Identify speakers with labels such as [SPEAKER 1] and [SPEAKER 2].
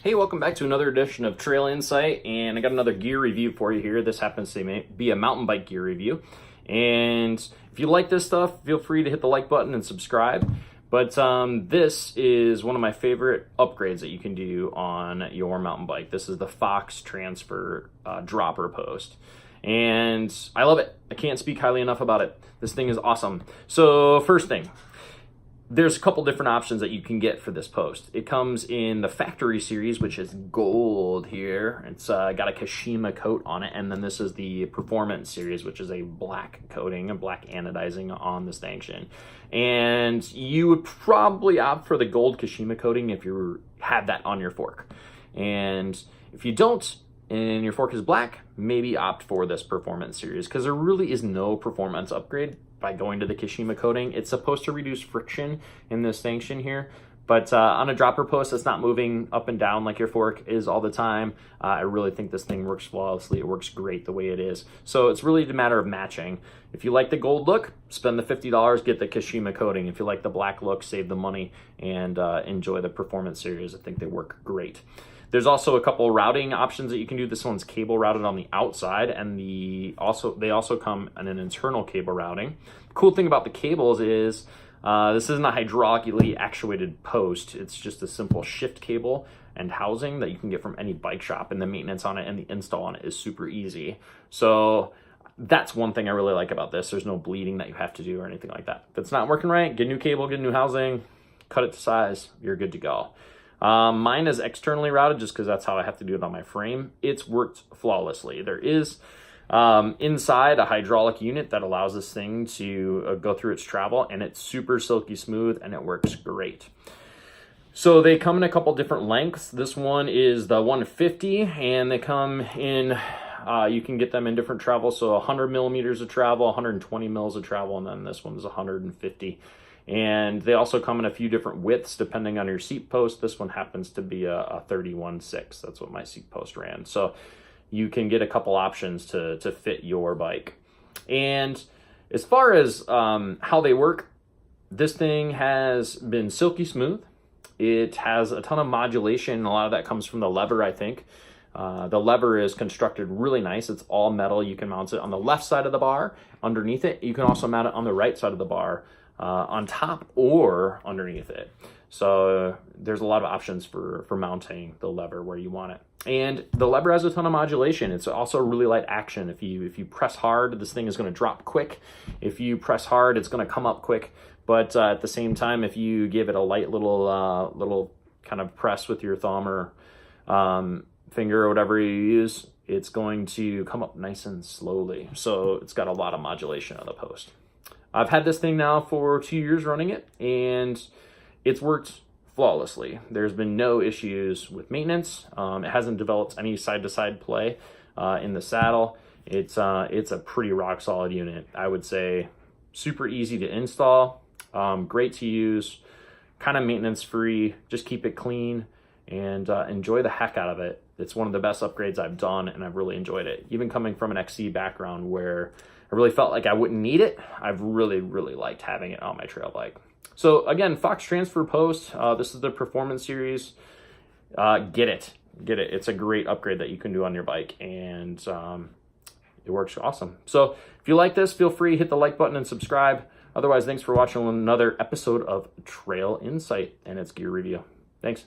[SPEAKER 1] Hey, welcome back to another edition of Trail Insight, and I got another gear review for you here. This happens to be a mountain bike gear review, and if you like this stuff, feel free to hit the like button and subscribe. But this is one of my favorite upgrades that you can do on your mountain bike. This is the Fox Transfer dropper post, and I love it. I can't speak highly enough about it. This thing is awesome. So first thing, there's a couple different options that you can get for this post. It comes in the factory series, which is gold here. It's got a Kashima coat on it. And then this is the performance series, which is a black coating, a black anodizing on the stanchion. And you would probably opt for the gold Kashima coating if you had that on your fork. And if you don't, and your fork is black, maybe opt for this performance series, because there really is no performance upgrade by going to the Kashima coating. It's supposed to reduce friction in the stanchion here, but on a dropper post that's not moving up and down like your fork is all the time, I really think this thing works flawlessly. It works great the way it is. So it's really a matter of matching. If you like the gold look, spend the $50, get the Kashima coating. If you like the black look, save the money and enjoy the performance series. I think they work great. There's also a couple routing options that you can do. This one's cable routed on the outside, and they also come in an internal cable routing. The cool thing about the cables is this isn't a hydraulically actuated post. It's just a simple shift cable and housing that you can get from any bike shop, and the maintenance on it and the install on it is super easy. So that's one thing I really like about this. There's no bleeding that you have to do or anything like that. If it's not working right, get a new cable, get a new housing, cut it to size, you're good to go. Mine is externally routed just because that's how I have to do it on my frame. It's worked flawlessly. There is inside a hydraulic unit that allows this thing to go through its travel, and it's super silky smooth and it works great. So they come in a couple different lengths. This one is the 150, and they come in, you can get them in different travel. So 100 millimeters of travel, 120 mils of travel, and then this one is 150. And they also come in a few different widths depending on your seat post. This one happens to be a 31.6. That's what my seat post ran. So you can get a couple options to fit your bike. And as far as how they work, this thing has been silky smooth. It has a ton of modulation. A lot of that comes from the lever, I think. The lever is constructed really nice. It's all metal. You can mount it on the left side of the bar underneath it. You can also mount it on the right side of the bar on top or underneath it. So there's a lot of options for mounting the lever where you want it. And the lever has a ton of modulation. It's also really light action. If you press hard, this thing is going to drop quick. If you press hard, it's going to come up quick. But at the same time, if you give it a light little kind of press with your thumb or finger or whatever you use, it's going to come up nice and slowly. So it's got a lot of modulation on the post. I've had this thing now for 2 years running it, and it's worked flawlessly. There's been no issues with maintenance. It hasn't developed any side-to-side play in the saddle. It's a pretty rock-solid unit. I would say super easy to install, great to use, kind of maintenance-free. Just keep it clean and enjoy the heck out of it. It's one of the best upgrades I've done, and I've really enjoyed it. Even coming from an XC background where I really felt like I wouldn't need it, I've really, really liked having it on my trail bike. So again, Fox Transfer Post, this is the Performance Series. Get it. It's a great upgrade that you can do on your bike, and it works awesome. So if you like this, feel free, hit the like button and subscribe. Otherwise, thanks for watching another episode of Trail Insight and its gear review. Thanks.